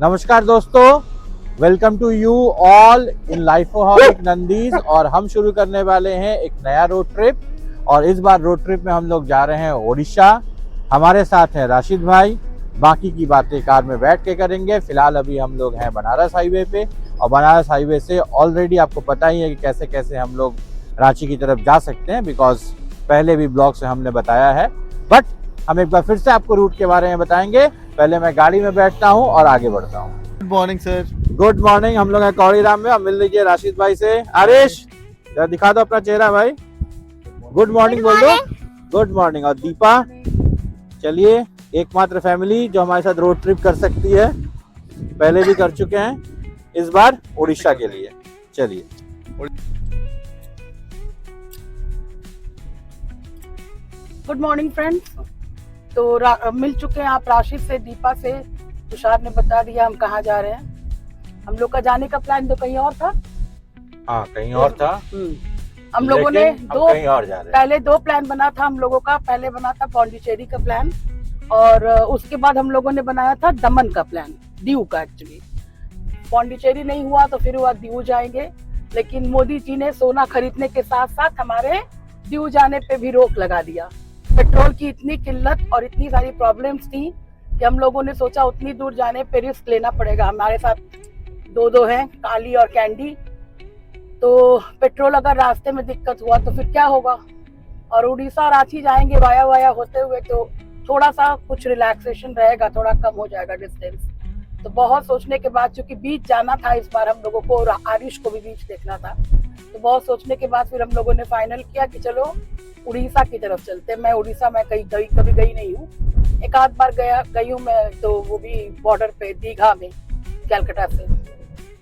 नमस्कार दोस्तों, welcome to you all in lifoholic नंदीज। और हम शुरू करने वाले हैं एक नया रोड ट्रिप। और इस बार रोड ट्रिप में हम लोग जा रहे हैं ओडिशा। हमारे साथ हैं राशिद भाई। बाकी की बातें कार में बैठ के करेंगे। फिलहाल अभी हम लोग हैं बनारस हाईवे पे, और बनारस हाईवे से ऑलरेडी आपको पता ही है कि कैसे कैसे हम लोग रांची की तरफ जा सकते हैं, बिकॉज पहले भी ब्लॉग से हमने बताया है। बट हम एक बार फिर से आपको रूट के बारे में बताएंगे। पहले मैं गाड़ी में बैठता हूँ और आगे बढ़ता हूँ। Good morning sir. Good morning. हम लोग हैं कौड़ीराम में। अब मिल लीजिए राशिद भाई से। आरिश, जरा दिखा दो अपना चेहरा भाई। गुड मॉर्निंग बोल दो। Good morning. और दीपा, चलिए, एकमात्र फैमिली जो हमारे साथ रोड ट्रिप कर सकती है। पहले भी कर चुके हैं, इस बार उड़ीसा के लिए। चलिए। Good morning friends. तो मिल चुके हैं आप राशिद से, दीपा से। तुषार ने बता दिया हम कहाँ जा रहे हैं। हम लोग का जाने का प्लान तो कहीं और था। हाँ, कहीं और था। हम लोगों ने कहीं और जा रहे हैं। पहले दो प्लान बना था हम लोगों का। पहले बना था पौंडीचेरी का प्लान, और उसके बाद हम लोगों ने बनाया था दमन का प्लान, दीव का। एक्चुअली पौंडीचेरी नहीं हुआ तो फिर हुआ दीव जाएंगे, लेकिन मोदी जी ने सोना खरीदने के साथ साथ हमारे दीव जाने पे भी रोक लगा दिया। पेट्रोल की इतनी किल्लत और इतनी सारी प्रॉब्लम्स थी कि हम लोगों ने सोचा उतनी दूर जाने पे रिस्क लेना पड़ेगा। हमारे साथ दो हैं, काली और कैंडी। तो पेट्रोल अगर रास्ते में दिक्कत हुआ तो फिर क्या होगा। और उड़ीसा रांची जाएंगे वाया वाया होते हुए, तो थोड़ा सा कुछ रिलैक्सेशन रहेगा, थोड़ा कम हो जाएगा डिस्टेंस। तो बहुत सोचने के बाद, चूंकि बीच जाना था इस बार हम लोगों को, और आरिश को भी बीच देखना था, तो बहुत सोचने के बाद फिर हम लोगों ने फाइनल किया कि चलो उड़ीसा की तरफ चलते। मैं उड़ीसा में कभी गई नहीं हूँ। एक आध बार गई हूँ मैं, तो वो भी बॉर्डर पे दीघा में, कलकत्ता से।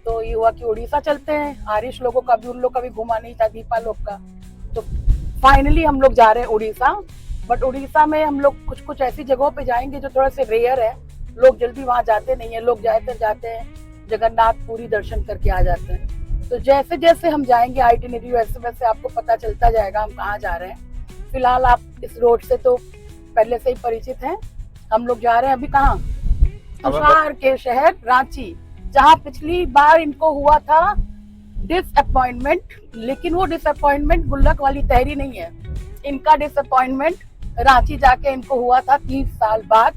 तो ये हुआ कि उड़ीसा चलते हैं। आरिश लोगों का भी, उन लोग का भी घुमा नहीं था, दीपा लोग का। तो फाइनली हम लोग जा रहे हैं उड़ीसा। बट उड़ीसा में हम लोग कुछ कुछ ऐसी जगहों पे जाएंगे जो थोड़ा से रेयर है। लोग जल्दी वहां जाते नहीं है। लोग जाते हैं जगन्नाथ पुरी दर्शन करके आ जाते हैं। तो जैसे जैसे हम जाएंगे आइटिनरी, वैसे वैसे आपको पता चलता जाएगा हम कहाँ जा रहे हैं। फिलहाल आप इस रोड से तो पहले से ही परिचित हैं। हम लोग जा रहे हैं अभी कहाँ? तुषार के शहर रांची, जहाँ पिछली बार इनको हुआ था डिसअपॉइंटमेंट। लेकिन वो डिसअपॉइंटमेंट गुल्लक वाली तहरी नहीं है। इनका डिसअपॉइंटमेंट रांची जाके इनको हुआ था 30 साल बाद।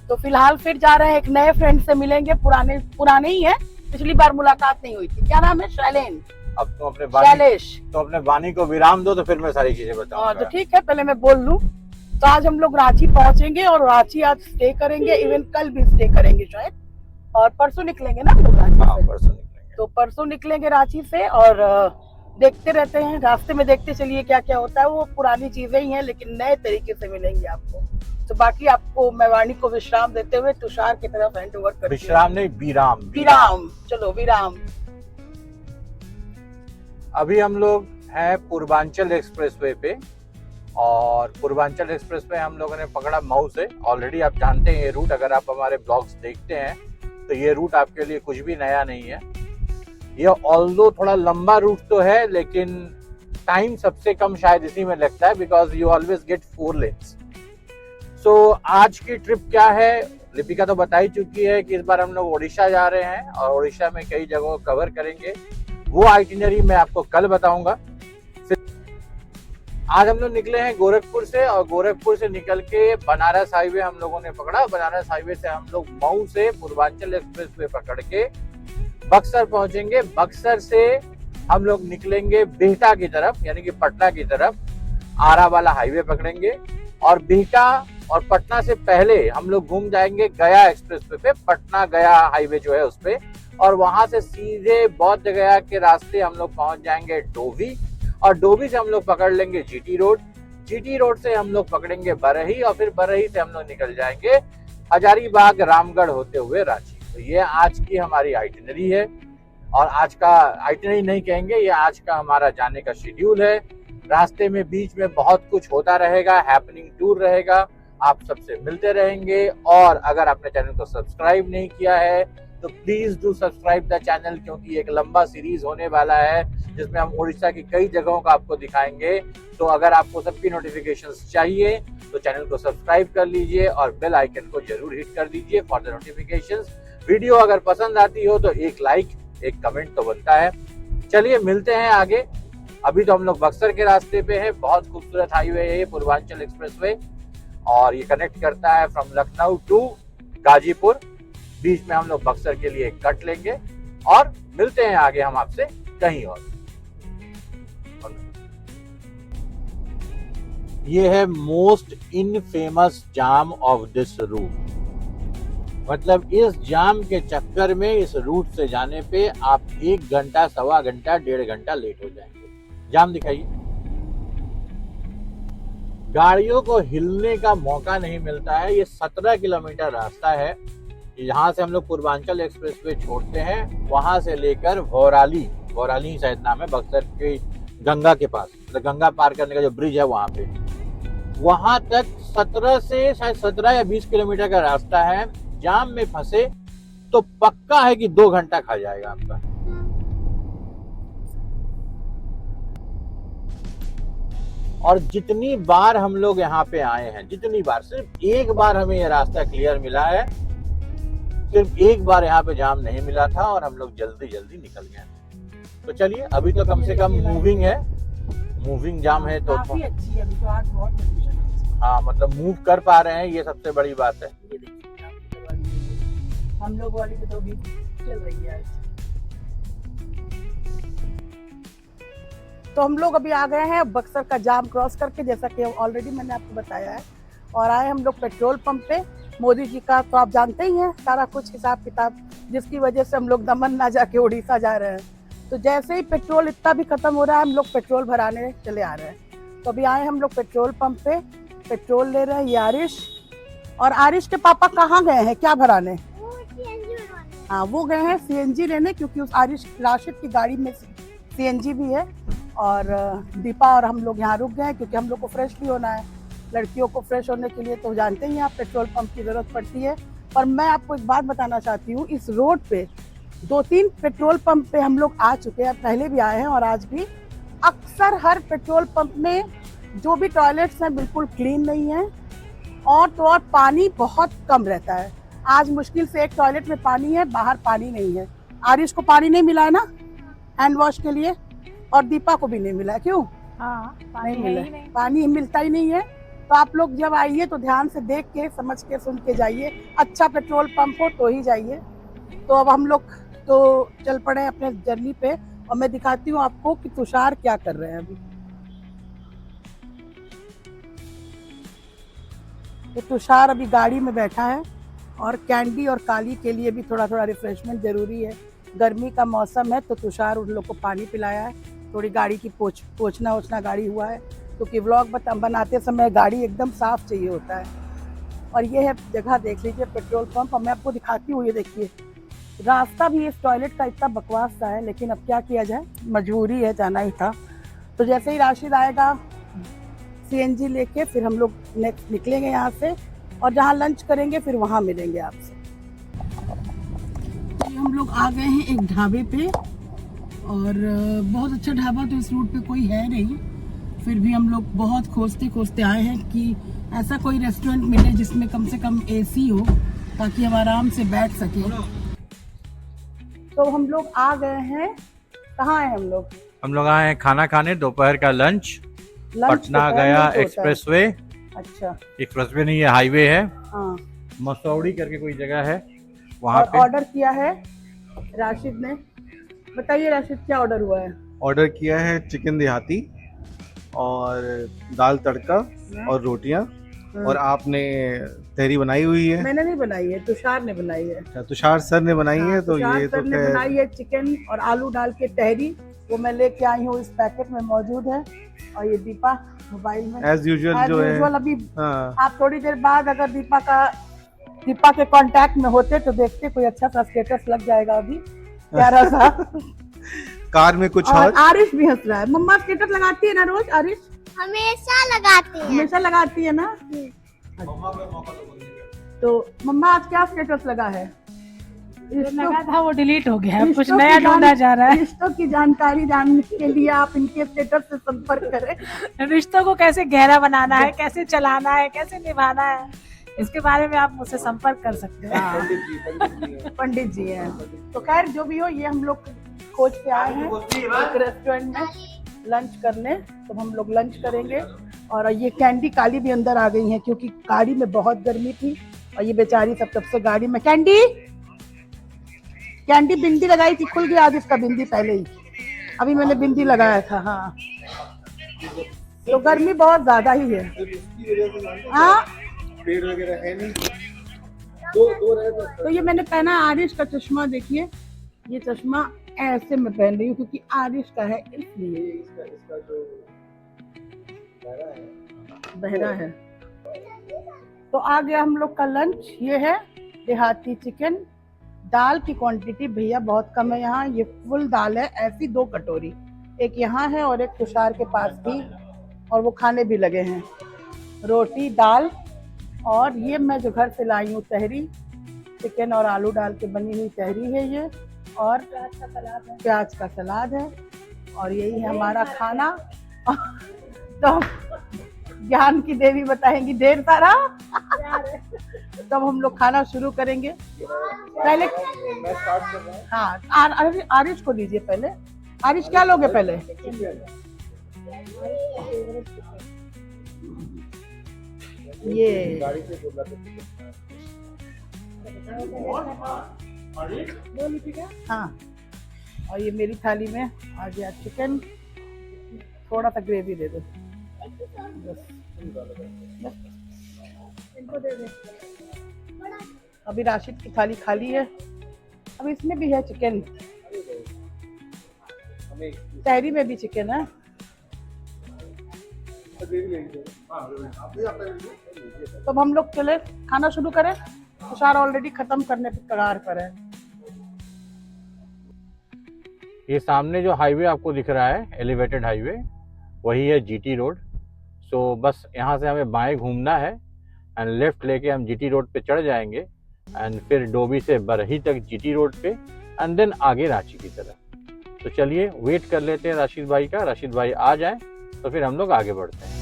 तो फिलहाल फिर जा रहे हैं, एक नए फ्रेंड से मिलेंगे। पुराने ही है, पिछली बार मुलाकात नहीं हुई थी। क्या नाम है? शैलेन। अब तुम अपने शैलेश, तो अपने वाणी को विराम दो, तो फिर मैं सारी चीजें बताऊंगा। तो ठीक है, पहले मैं बोल लूं। तो आज हम लोग रांची पहुंचेंगे, और रांची आज स्टे करेंगे। इवन कल भी स्टे करेंगे शायद, और परसों निकलेंगे ना हम लोग रांची से। परसों निकलेंगे। तो परसों निकलेंगे रांची से, और देखते रहते हैं रास्ते में, देखते चलिए क्या क्या होता है। वो पुरानी चीजें ही हैं, लेकिन नए तरीके से मिलेंगे आपको। तो बाकी आपको मैं वाणी को विश्राम देते हुए तुषार की तरफ हैंड ओवर करती हूं। विश्राम नहीं, विराम। चलो विराम। अभी हम लोग हैं पूर्वांचल एक्सप्रेसवे पे, और पूर्वांचल एक्सप्रेसवे हम लोगों ने पकड़ा मऊ से। ऑलरेडी आप जानते हैं ये रूट, अगर आप हमारे ब्लॉग्स देखते हैं तो ये रूट आपके लिए कुछ भी नया नहीं है। ये ऑल्दो थोड़ा लंबा रूट तो है, लेकिन टाइम सबसे कम शायद इसी में लगता है, because you always get 4 lanes. So आज की ट्रिप क्या है, लिपिका तो बता ही चुकी है कि इस बार हम लोग उड़ीसा जा रहे हैं, और उड़ीसा में कई जगहों को कवर करेंगे। वो आइटिनरी मैं आपको कल बताऊंगा। आज हम लोग निकले हैं गोरखपुर से, और गोरखपुर से निकल के बनारस हाईवे हम लोगों ने पकड़ा। बनारस हाईवे से हम लोग मऊ से पूर्वांचल एक्सप्रेसवे पकड़ के बक्सर पहुंचेंगे। बक्सर से हम लोग निकलेंगे बिहटा की तरफ, यानी कि पटना की तरफ। आरा वाला हाईवे पकड़ेंगे, और बिहटा और पटना से पहले हम लोग घूम जाएंगे गया एक्सप्रेसवे पे, पटना गया हाईवे जो है उस पे। और वहां से सीधे बौद्ध गया के रास्ते हम लोग पहुंच जाएंगे डोभी, और डोभी से हम लोग पकड़ लेंगे जीटी रोड। जीटी रोड से हम लोग पकड़ेंगे बरही, और फिर बरही से हम लोग निकल जाएंगे हजारीबाग रामगढ़ होते हुए रांची। तो ये आज की हमारी आइटिनरी है, और आज का आइटिनरी नहीं कहेंगे, ये आज का हमारा जाने का शेड्यूल है। रास्ते में बीच में बहुत कुछ होता रहेगा, हैपनिंग टूर रहेगा, आप सबसे मिलते रहेंगे। और अगर आपने चैनल को सब्सक्राइब नहीं किया है तो please do subscribe the channel, क्योंकि एक लंबा सीरीज होने वाला है जिसमें हम उड़ीसा की कई जगहों का आपको दिखाएंगे। तो अगर आपको सबकी नोटिफिकेशंस चाहिए तो चैनल को सब्सक्राइब कर लीजिए, और बेल आइकन को जरूर हिट कर दीजिए फॉर द नोटिफिकेशंस। वीडियो अगर पसंद आती हो तो एक लाइक, एक कमेंट तो बनता है। चलिए मिलते हैं आगे। अभी तो हम लोग बक्सर के रास्ते पे हैं। बहुत खूबसूरत हाईवे है ये, पूर्वांचल एक्सप्रेसवे, और ये कनेक्ट करता है फ्रॉम लखनऊ टू गाजीपुर। बीच में हम लोग बक्सर के लिए कट लेंगे और मिलते हैं आगे हम आपसे कहीं और। ये है most infamous jam of this route. मतलब इस जाम के चक्कर में, इस रूट से जाने पे आप 1 घंटा, सवा घंटा, 1.5 घंटा लेट हो जाएंगे। जाम दिखाइए। गाड़ियों को हिलने का मौका नहीं मिलता है। ये 17 किलोमीटर रास्ता है। यहाँ से हम लोग पूर्वांचल एक्सप्रेसवे छोड़ते हैं, वहां से लेकर भौराली शायद नाम है, बक्सर के गंगा के पास, मतलब गंगा पार करने का जो ब्रिज है वहां पे, वहां तक 17 से शायद 17 या 20 किलोमीटर का रास्ता है। जाम में फंसे तो पक्का है कि 2 घंटा खा जाएगा आपका। और जितनी बार हम लोग यहाँ पे आए हैं, जितनी बार, सिर्फ एक बार हमें ये रास्ता क्लियर मिला है। सिर्फ एक बार यहाँ पे जाम नहीं मिला था और हम लोग जल्दी जल्दी निकल गए। तो चलिए, अभी तो कम से कम मूविंग है, मूविंग जाम है तो काफी अच्छी है अभी तो, आज बहुत कंडीशन है। हाँ, मतलब मूव कर पा रहे हैं, ये सबसे बड़ी बात है। ये देखिए हम लोग वाली तो भी चल रही है। तो हम लोग अभी आ गए हैं बक्सर का जाम क्रॉस करके, जैसा कि ऑलरेडी मैंने आपको बताया है, और आए हम लोग पेट्रोल पंप पे। मोदी जी का तो आप जानते ही हैं सारा कुछ हिसाब किताब, जिसकी वजह से हम लोग दमन ना जाके उड़ीसा जा रहे हैं। तो जैसे ही पेट्रोल इतना भी खत्म हो रहा है, हम लोग पेट्रोल भराने चले आ रहे हैं। तो अभी आए हम लोग पेट्रोल पंप पे, पेट्रोल ले रहे हैं। ये आरिश, और आरिश के पापा कहाँ गए हैं, क्या भराने? हाँ, वो गए हैं सीएनजी लेने, क्योंकि उस आरिश राशिद की गाड़ी में सीएनजी भी है। और दीपा और हम लोग यहाँ रुक गए क्योंकि हम लोग को फ्रेश भी होना है। लड़कियों को फ्रेश होने के लिए तो जानते ही हैं आप, पेट्रोल पंप की ज़रूरत पड़ती है। पर मैं आपको एक बात बताना चाहती हूँ, इस रोड पे 2-3 पेट्रोल पंप पे हम लोग आ चुके हैं, पहले भी आए हैं और आज भी। अक्सर हर पेट्रोल पंप में जो भी टॉयलेट्स हैं बिल्कुल क्लीन नहीं है, और तो और पानी बहुत कम रहता है। आज मुश्किल से एक टॉयलेट में पानी है, बाहर पानी नहीं है। आरिश को पानी नहीं मिला है ना हैंड वॉश के लिए, और दीपा को भी नहीं मिला। क्यों? हाँ, नहीं मिला, पानी मिलता ही नहीं है। तो आप लोग जब आइए तो ध्यान से देख के, समझ के, सुन के जाइए। अच्छा पेट्रोल पंप हो तो ही जाइए। तो अब हम लोग तो चल पड़े अपने जर्नी पे, और मैं दिखाती हूँ आपको कि तुषार क्या कर रहे हैं अभी। तो तुषार अभी गाड़ी में बैठा है, और कैंडी और काली के लिए भी थोड़ा थोड़ा रिफ्रेशमेंट जरूरी है। गर्मी का मौसम है तो तुषार उन लोग को पानी पिलाया है। थोड़ी गाड़ी की पोछना ओछना गाड़ी हुआ है, क्योंकि व्लॉग बनाते समय गाड़ी एकदम साफ चाहिए होता है। और ये है जगह, देख लीजिए पेट्रोल पंप। और मैं आपको दिखाती हूँ, ये देखिए रास्ता भी इस टॉयलेट का इतना बकवास सा है, लेकिन अब क्या किया जाए, मजबूरी है, जाना ही था। तो जैसे ही राशिद आएगा सीएनजी लेके, फिर हम लोग नेक्स्ट निकलेंगे यहाँ से, और जहाँ लंच करेंगे फिर वहाँ मिलेंगे आपसे। हम लोग आ गए हैं एक ढाबे पे, और बहुत अच्छा ढाबा तो इस रूट पे कोई है नहीं, फिर भी हम लोग बहुत खोजते खोजते आए हैं कि ऐसा कोई रेस्टोरेंट मिले जिसमें कम से कम एसी हो, ताकि हम आराम से बैठ सके। तो हम लोग आ गए हैं, कहाँ हैं हम लोग? हम लोग आए हैं खाना खाने, दोपहर का लंच। पटना गया एक्सप्रेसवे। अच्छा, एक्सप्रेसवे नहीं, ये हाईवे है। हाँ, मसौड़ी करके कोई जगह है वहाँ पे। ऑर्डर किया है राशिद ने। बताइए राशिद, क्या ऑर्डर हुआ है? ऑर्डर किया है चिकन देहाती और दाल तड़का और रोटियां, और आपने तहरी बनाई हुई है? मैंने नहीं बनाई है, तुषार ने बनाई है। अच्छा, तुषार सर ने बनाई है। तो ये तो ने बनाई है चिकन और आलू डाल के तहरी, वो मैं लेके आई हूँ, इस पैकेट में मौजूद है। और ये दीपा मोबाइल में एज यूजुअल जो है। अभी हाँ। आप थोड़ी देर बाद अगर दीपा के कांटेक्ट में होते तो देखते, कोई अच्छा सा स्टेटस लग जाएगा अभी, प्यारा सा। कार में कुछ और आरिश भी हंस रहा है। मम्मा स्टेटस लगाती है ना रोज? आरिश हमेशा लगाती है। हमेशा लगाती है ना। तो मम्मा आज क्या स्टेटस लगा है? लगा था, वो डिलीट हो गया है, कुछ नया ढूंढा जा रहा है। रिश्तों की जानकारी जानने के लिए आप इनके स्टेटस से संपर्क करें। रिश्तों को कैसे गहरा बनाना है, कैसे चलाना है, कैसे निभाना है, इसके बारे में आप मुझसे संपर्क कर सकते हैं। हाँ, पंडित जी हैं। तो खैर जो भी हो, ये हम लोग खोज पे आए हैं एक रेस्टोरेंट में लंच करने। तो हम लोग लंच करेंगे। और ये कैंडी काली भी अंदर आ गई हैं क्योंकि गाड़ी में बहुत गर्मी थी और ये बेचारी सब तब से गाड़ी में। कैंडी कैंडी बिंदी लगाई थी, खुल गया आज इसका बिंदी पहले ही। अभी मैंने बिंदी लगाया था। हाँ, तो गर्मी बहुत ज्यादा ही है। हाँ, पेड़ वगैरह है नहीं। तो ये मैंने पहना आरिश का चश्मा। देखिए, ये चश्मा ऐसे मैं पहन रही हूँ क्योंकि आरिश का है, इसलिए इसका जो बहरा है। तो आ गया हम लोग का लंच। ये है देहाती चिकन। दाल की क्वांटिटी भैया बहुत कम है यहाँ। ये फुल दाल है, ऐसी 2 कटोरी, एक यहाँ है और एक तुषार के पास भी, और वो खाने भी लगे हैं। रोटी, दाल, और ये मैं जो घर से लाई हूँ तहरी, चिकन और आलू डाल के बनी हुई तहरी है ये, और प्याज का सलाद है। और यही है हमारा खाना। तो ज्ञान की देवी बताएंगी ढेर सारा। तब हम लोग खाना शुरू करेंगे। पहले मैं स्टार्ट कर रहा हूँ। हाँ, आरिश को दीजिए पहले। आरिश क्या लोगे पहले? ये गाड़ी से बोला हाँ, और ये मेरी थाली में आ गया चिकन। थोड़ा सा ग्रेवी दे दो बस। इनको दे दे। अभी राशिद की थाली खाली है। अब इसमें भी है चिकन, तहरी में भी चिकन है। तब हम लोग चले खाना शुरू करें। तुषार ऑलरेडी खत्म करने पे कगार पर है। ये सामने जो हाईवे आपको दिख रहा है, एलिवेटेड हाईवे, वही है जीटी रोड। सो बस यहाँ से हमें बाएं घूमना है एंड लेफ्ट लेके हम जीटी रोड पे चढ़ जाएंगे एंड फिर डोभी से बरही तक जीटी रोड पे एंड देन आगे रांची की तरफ। तो चलिए वेट कर लेते हैं राशिद भाई का। राशिद भाई आ जाएं तो फिर हम लोग आगे बढ़ते हैं।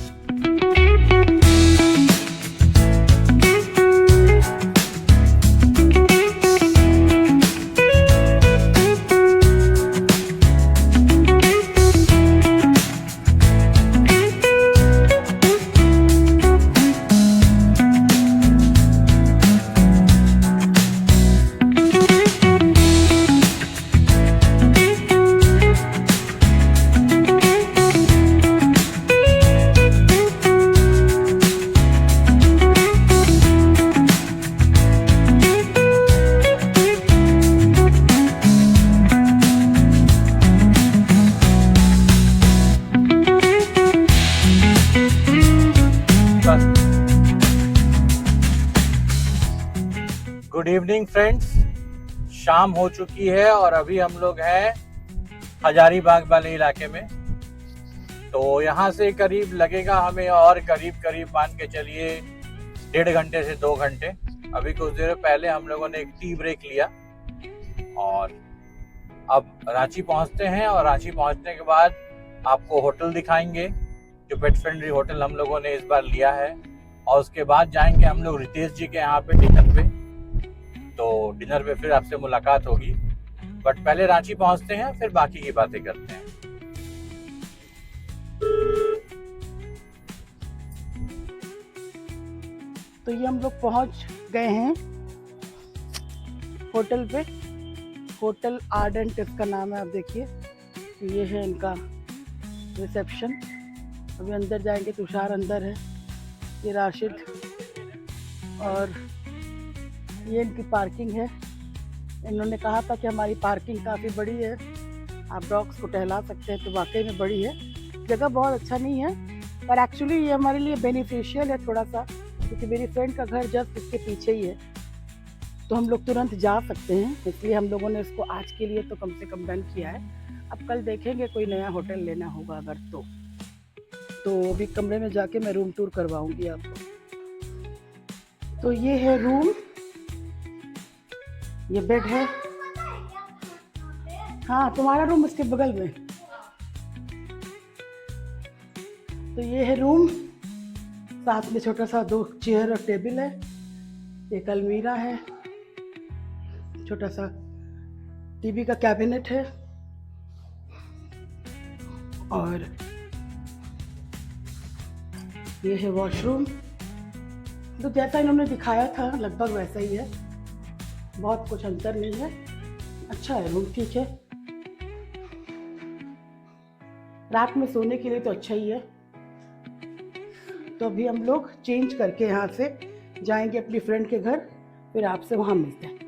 गुड इवनिंग फ्रेंड्स, शाम हो चुकी है और अभी हम लोग हैं हजारीबाग वाले इलाके में। तो यहाँ से करीब लगेगा हमें और करीब मान के चलिए 1.5 घंटे से 2 घंटे। अभी कुछ देर पहले हम लोगों ने एक टी ब्रेक लिया और अब रांची पहुँचते हैं। और रांची पहुँचने के बाद आपको होटल दिखाएंगे, जो पेट फ्रेंडली होटल हम लोगों ने इस बार लिया है। और उसके बाद जाएंगे हम लोग रितेश जी के यहाँ पे डिनर पे। तो डिनर पे फिर आपसे मुलाकात होगी, बट पहले रांची पहुंचते हैं फिर बाकी की बातें करते हैं। तो ये हम लोग पहुंच गए हैं होटल पे। होटल आर्डेंट इसका नाम है। आप देखिए, ये है इनका रिसेप्शन। अभी अंदर जाएंगे। तुषार अंदर है, ये राशिद, और ये इनकी पार्किंग है। इन्होंने कहा था कि हमारी पार्किंग काफ़ी बड़ी है, आप डॉग्स को टहला सकते हैं। तो वाकई में बड़ी है। जगह बहुत अच्छा नहीं है, पर एक्चुअली ये हमारे लिए बेनिफिशियल है थोड़ा सा, क्योंकि मेरी फ्रेंड का घर जस्ट इसके पीछे ही है। तो हम लोग तुरंत जा सकते हैं, इसलिए हम लोगों ने इसको आज के लिए तो कम से कम डन किया है। अब कल देखेंगे कोई नया होटल लेना होगा अगर तो अभी कमरे में जाके मैं रूम टूर करवाऊंगी आपको। तो ये है रूम, ये बेड है। हाँ, तुम्हारा रूम इसके बगल में। तो ये है रूम, साथ में छोटा सा 2 चेयर और टेबल है। एक अलमीरा है, छोटा सा टीवी का कैबिनेट है और ये है वॉशरूम। तो जैसा इन्होंने दिखाया था लगभग वैसा ही है, बहुत कुछ अंतर नहीं है, अच्छा है रूम, ठीक है। रात में सोने के लिए तो अच्छा ही है। तो अभी हम लोग चेंज करके यहाँ से जाएंगे अपनी फ्रेंड के घर, फिर आपसे वहाँ मिलते हैं।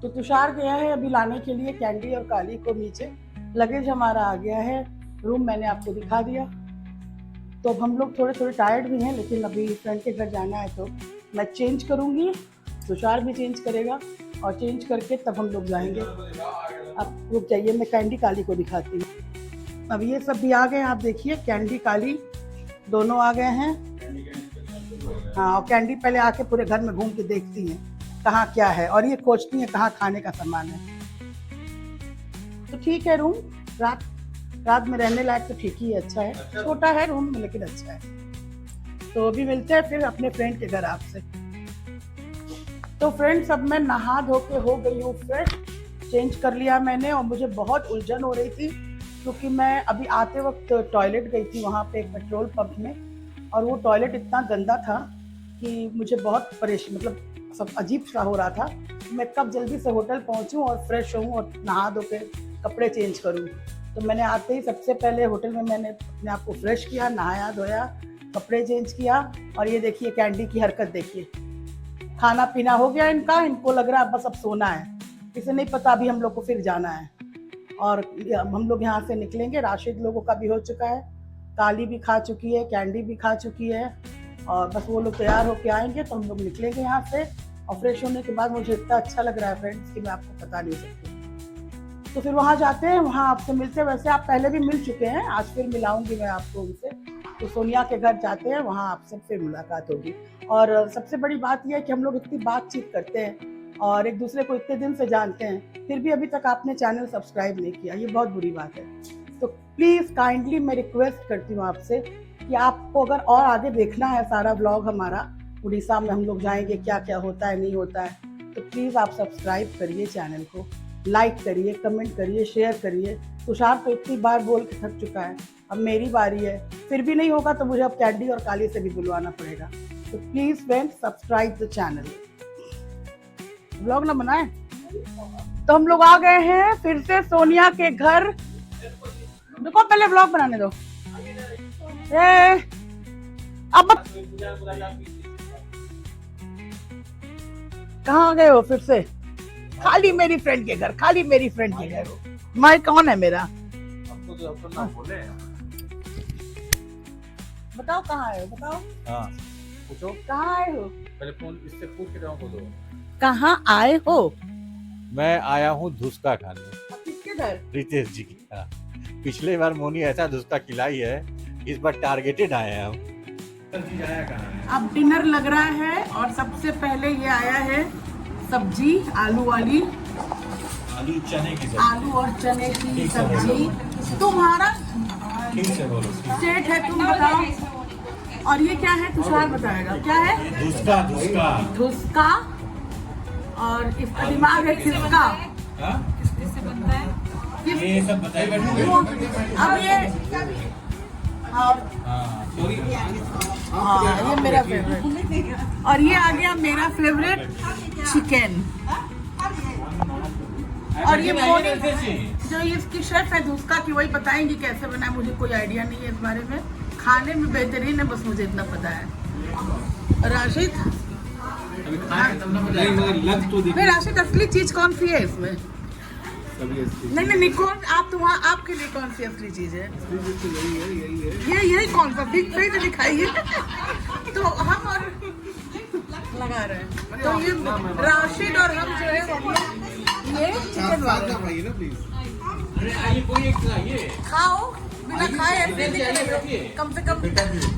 तो तुषार गया है अभी लाने के लिए कैंडी और काली को नीचे। लगेज हमारा आ गया है, रूम मैंने आपको दिखा दिया। तो अब हम लोग थोड़े थोड़े टायर्ड भी हैं, लेकिन अभी फ्रेंड के घर जाना है तो मैं चेंज करूँगी, तुषार भी चेंज करेगा और चेंज करके तब हम लोग जाएंगे। अब रुक जाइए, मैं कैंडी काली को दिखाती हूँ। अब ये सब भी आ गए हैं, आप देखिए कैंडी काली दोनों आ गए हैं। हाँ, और कैंडी पहले आके पूरे घर में घूम के देखती हैं कहाँ क्या है और ये खोजती हैं कहाँ खाने का सामान है। तो ठीक है, रूम रात में रहने लायक तो ठीक ही है, अच्छा है, छोटा है रूम लेकिन अच्छा है। तो अभी मिलते हैं फिर अपने फ्रेंड के घर आपसे। तो फ्रेंड्स, अब मैं नहा धो के हो गई हूँ फ्रेश, चेंज कर लिया मैंने और मुझे बहुत उलझन हो रही थी क्योंकि मैं अभी आते वक्त टॉयलेट गई थी वहाँ पे एक पेट्रोल पंप में, और वो टॉयलेट इतना गंदा था कि मुझे बहुत परेशान, मतलब सब अजीब सा हो रहा था। मैं कब जल्दी से होटल पहुँचूँ और फ्रेश हूँ और नहा धो के कपड़े चेंज करूँ। तो मैंने आते ही सबसे पहले होटल में मैंने अपने आप को फ्रेश किया, नहाया धोया, कपड़े चेंज किया। और ये देखिए कैंडी की हरकत देखिए, खाना पीना हो गया इनका, इनको लग रहा है बस अब सोना है, इसे नहीं पता अभी हम लोग को फिर जाना है। और हम लोग यहाँ से निकलेंगे, राशिद लोगों का भी हो चुका है, काली भी खा चुकी है, कैंडी भी खा चुकी है, और बस वो लोग तैयार होके आएंगे तो हम लोग निकलेंगे यहाँ से। और फ्रेश होने के बाद मुझे इतना अच्छा लग रहा है फ्रेंड्स कि मैं आपको बता नहीं सकती। तो फिर वहाँ जाते हैं, वहाँ आपसे मिलते हैं। वैसे आप पहले भी मिल चुके हैं, आज फिर मिलाऊंगी मैं आपको उनसे। तो सोनिया के घर जाते हैं, वहाँ आपसे फिर मुलाकात होगी। और सबसे बड़ी बात यह है कि हम लोग इतनी बातचीत करते हैं और एक दूसरे को इतने दिन से जानते हैं, फिर भी अभी तक आपने चैनल सब्सक्राइब नहीं किया, ये बहुत बुरी बात है। तो प्लीज़ काइंडली मैं रिक्वेस्ट करती हूँ आपसे कि आपको अगर और आगे देखना है सारा व्लॉग हमारा, उड़ीसा में हम लोग जाएंगे, क्या क्या होता है नहीं होता है, तो प्लीज़ आप सब्सक्राइब करिए चैनल को, लाइक करिए, कमेंट करिए, शेयर करिए। तुषार तो इतनी बार बोल के थक चुका है, अब मेरी बारी है, फिर भी नहीं होगा तो मुझे अब कैंडी और काली से भी बुलवाना पड़ेगा। तो please friends subscribe the channel. Vlog ना बनाए। तो हम लोग आ गए हैं फिर से सोनिया के घर। रुको पहले व्लॉग बनाने दो। अब कहाँ गए हो फिर से? खाली मेरी फ्रेंड के घर, खाली मेरी फ्रेंड के घर। मैं कौन है मेरा? आपको तो ना बोले। बताओ कहाँ आए हो, बताओ। हाँ, पूछो कहाँ आए हो? पहले फोन इससे पूछ के जाओ, बोलो कहाँ आए हो? मैं आया हूँ धुसका खाने, किसके घर? रितेश जी की। हाँ, पिछले बार मोनी ऐसा धुसका खिलाई है, इस बार टारगेटेड आए हैं हम। अब डिनर लग रहा है और सबसे पहले ये आया है सब्जी, आलू वाली, आलू चने की आलू और चने की सब्जी। तुम्हारा स्टेट है, तुम बताओ। और ये क्या है तुषार बताएगा, क्या है? धुसका। धुसका धुसका, और इसका दिमाग है खिसका। किससे बनता है? ये सब बताइए। अब ये ये मेरा फेवरेट, और ये आ गया मेरा फेवरेट चिकन। और ये मोनी जो इसकी शेफ है धुसका की, वही बताएंगी कैसे बना है। मुझे कोई आइडिया नहीं है इस बारे में, खाने में बेहतरीन है, बस मुझे इतना पता है। राशिद, नहीं राशिद, असली चीज कौन सी है इसमें? नहीं, कौन आप तो वहाँ आपके लिए कौन सी असली चीज है? यही कौन सा ठीक सही से दिखाइए। तो हम और लगा रहे हैं, तो ये राशिद और हम जो है ये चिकन वाला खाओ, बिना खाए ऐसे निकले कम से कम।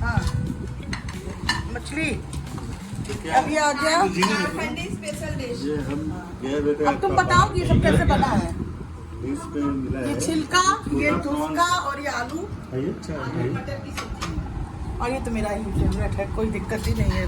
हाँ, मछली अभी आ गया। अब तुम बताओ कि ये सब कैसे बना है? ये छिलका, ये धुसका और ये आलू, और ये तो मेरा ही फेवरेट है, कोई दिक्कत ही नहीं है।